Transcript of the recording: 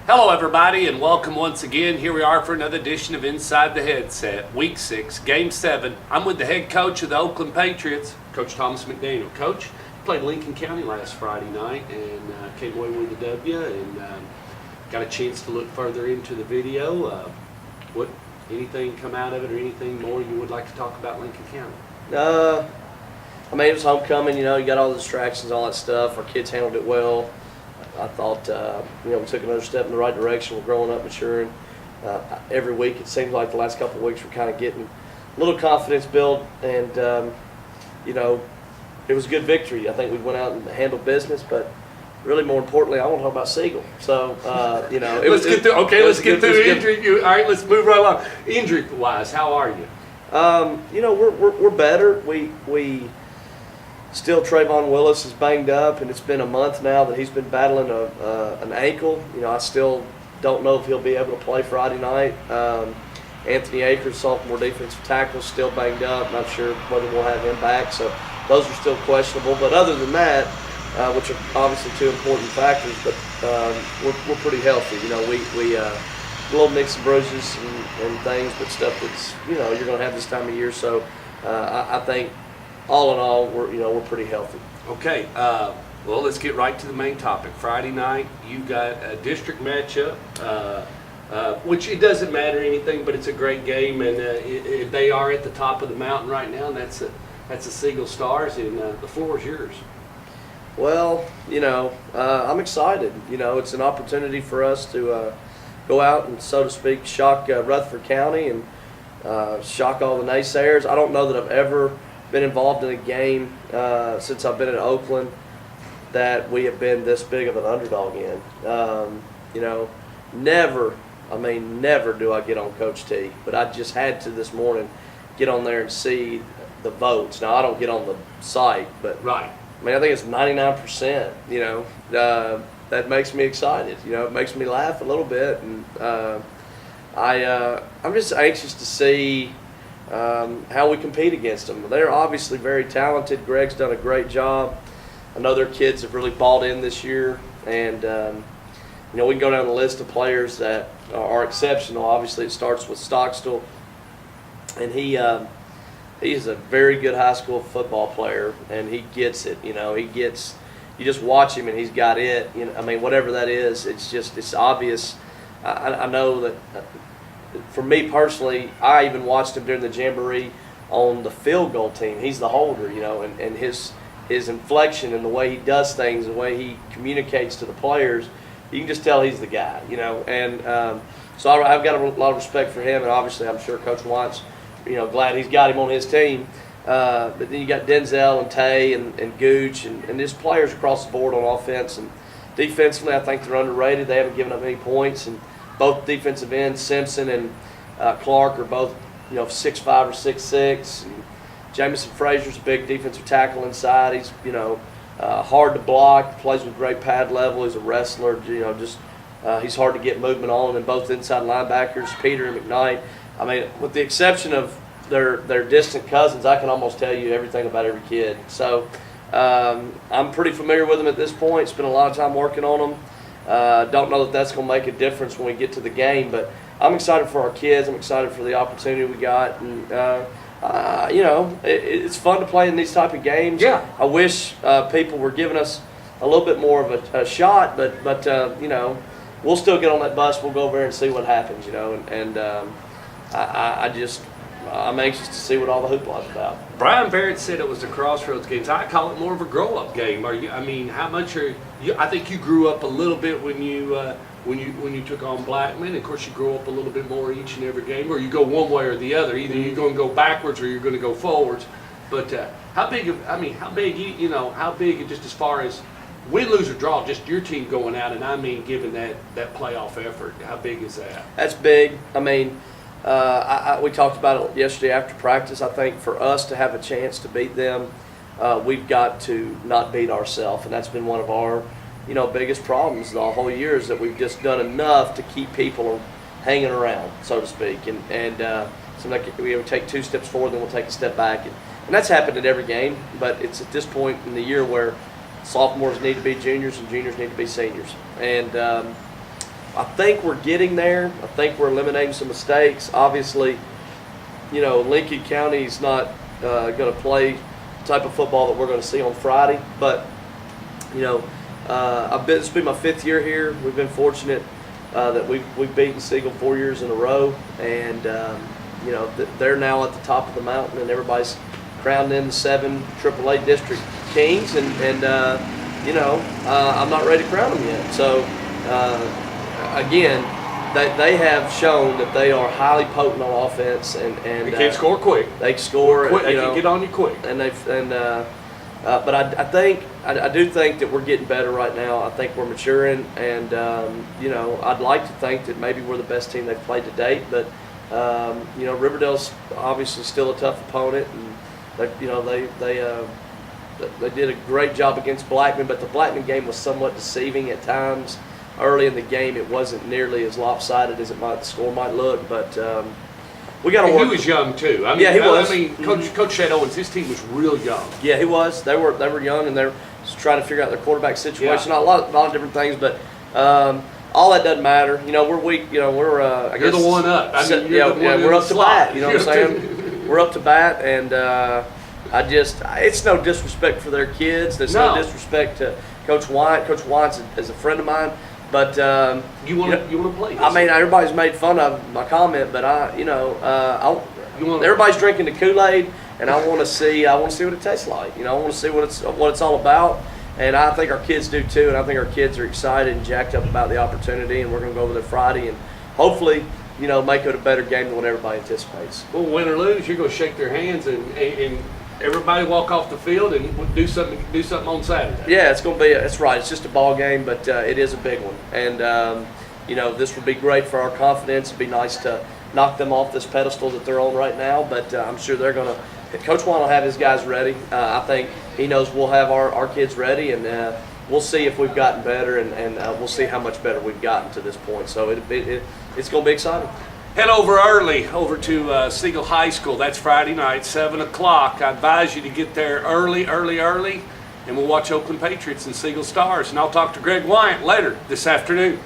Hello everybody and welcome once again. Here we are for another edition of Inside the Headset, Week 6, Game 7. I'm with the head coach of the Oakland Patriots, Coach Thomas McDaniel. Coach, played Lincoln County last Friday night and came away with a W and got a chance to look further into the video. Anything come out of it or anything more you would like to talk about Lincoln County? It was homecoming, you got all the distractions, all that stuff. Our kids handled it well. I thought, we took another step in the right direction. We're growing up, maturing. Every week, it seems like the last couple of weeks, we're kind of getting a little confidence built, and it was a good victory. I think we went out and handled business, but really, more importantly, I want to talk about Siegel. So, let's get through injury. All right, let's move right along. Injury-wise, how are you? We're better. We still, Trayvon Willis is banged up, and it's been a month now that he's been battling an ankle. I still don't know if he'll be able to play Friday night. Anthony Akers, sophomore defensive tackle, still banged up. Not sure whether we'll have him back. So those are still questionable. But other than that, which are obviously two important factors, but we're pretty healthy. We little nicks and bruises and things, but stuff that's you're going to have this time of year. So I think, all in all, we're pretty healthy. Okay, well, let's get right to the main topic. Friday night, you've got a district matchup, which it doesn't matter anything, but it's a great game, and they are at the top of the mountain right now, and that's the Siegel Stars, and the floor is yours. Well, I'm excited. It's an opportunity for us to go out and, so to speak, shock Rutherford County and shock all the naysayers. I don't know that I've ever been involved in a game since I've been in Oakland that we have been this big of an underdog in. Never do I get on Coach T, but I just had to this morning get on there and see the votes. Now, I don't get on the site, but right. I think it's 99%, that makes me excited. It makes me laugh a little bit, and I'm just anxious to see how we compete against them. They're obviously very talented. Greg's done a great job. I know their kids have really bought in this year, and we can go down the list of players that are exceptional. Obviously, it starts with Stockstill, and he is a very good high school football player, and he gets it. You just watch him, and he's got it. Whatever that is, it's obvious. I know that. For me personally, I even watched him during the jamboree on the field goal team. He's the holder, and his inflection and the way he does things, the way he communicates to the players, you can just tell he's the guy, And so I've got a lot of respect for him, and obviously I'm sure Coach White's, glad he's got him on his team. But then you got Denzel and Tay and Gooch and just players across the board on offense. And defensively, I think they're underrated. They haven't given up any points, and both defensive ends, Simpson and Clark, are both 6'5" or 6'6". And Jamison Frazier's a big defensive tackle inside. He's hard to block, plays with great pad level. He's a wrestler. He's hard to get movement on. And both inside linebackers, Peter and McKnight. With the exception of their distant cousins, I can almost tell you everything about every kid. So I'm pretty familiar with them at this point. Spent a lot of time working on them. Don't know that that's going to make a difference when we get to the game, but I'm excited for our kids. I'm excited for the opportunity we got, and it's fun to play in these type of games. Yeah. I wish people were giving us a little bit more of a shot, but we'll still get on that bus. We'll go over there and see what happens, I'm anxious to see what all the hoopla is about. Brian Barrett said it was a crossroads game. I call it more of a grow-up game. How much are you? I think you grew up a little bit when you took on Blackman. Of course, you grow up a little bit more each and every game, or you go one way or the other. Either you're going to go backwards or you're going to go forwards. But how big just as far as win, lose, or draw, just your team going out, and given that playoff effort, how big is that? That's big. We talked about it yesterday after practice. I think for us to have a chance to beat them, we've got to not beat ourselves, and that's been one of our, biggest problems the whole year, is that we've just done enough to keep people hanging around, so to speak, and so like we take 2 steps forward, then we'll take a step back, and that's happened in every game. But it's at this point in the year where sophomores need to be juniors and juniors need to be seniors, and I think we're getting there. I think we're eliminating some mistakes. Obviously, Lincoln County's not going to play the type of football that we're going to see on Friday. But, this will be my 5th year here. We've been fortunate that we've beaten Siegel 4 years in a row. And, they're now at the top of the mountain, and everybody's crowned in the 7 AAA district kings. And I'm not ready to crown them yet. So, again, they have shown that they are highly potent on offense, and they can score quick. They can score. Quick. They can get on you quick. But I do think that we're getting better right now. I think we're maturing, and I'd like to think that maybe we're the best team they've played to date. But Riverdale's obviously still a tough opponent, and they did a great job against Blackman. But the Blackman game was somewhat deceiving at times. Early in the game, it wasn't nearly as lopsided as the score might look, but we got to work. He was young too. Yeah, he was. Coach Shad Owens, his team was real young. Yeah, he was. They were young, and they're trying to figure out their quarterback situation. Yeah. A lot of different things, but all that doesn't matter. We're weak. We're I You're guess, the one up. We're up to bat. You know what I'm saying? We're up to bat, and it's no disrespect for their kids. There's no disrespect to Coach Wyatt. Coach Wyatt is a friend of mine. But you want to play. I mean, everybody's made fun of my comment, but everybody's drinking the Kool-Aid, and I want to see what it tastes like. I want to see what it's all about, and I think our kids do too. And I think our kids are excited and jacked up about the opportunity. And we're going to go over there Friday and hopefully, make it a better game than what everybody anticipates. Well, win or lose, you're going to shake their hands and everybody walk off the field and do something on Saturday. Yeah, it's going to be. That's right. It's just a ball game, but it is a big one. And this would be great for our confidence. It'd be nice to knock them off this pedestal that they're on right now. But I'm sure they're going to. Coach Juan will have his guys ready. I think he knows we'll have our kids ready, and we'll see if we've gotten better, and we'll see how much better we've gotten to this point. So it's going to be exciting. Head over to Siegel High School. That's Friday night, 7 o'clock. I advise you to get there early, and we'll watch Oakland Patriots and Siegel Stars. And I'll talk to Greg Wyatt later this afternoon.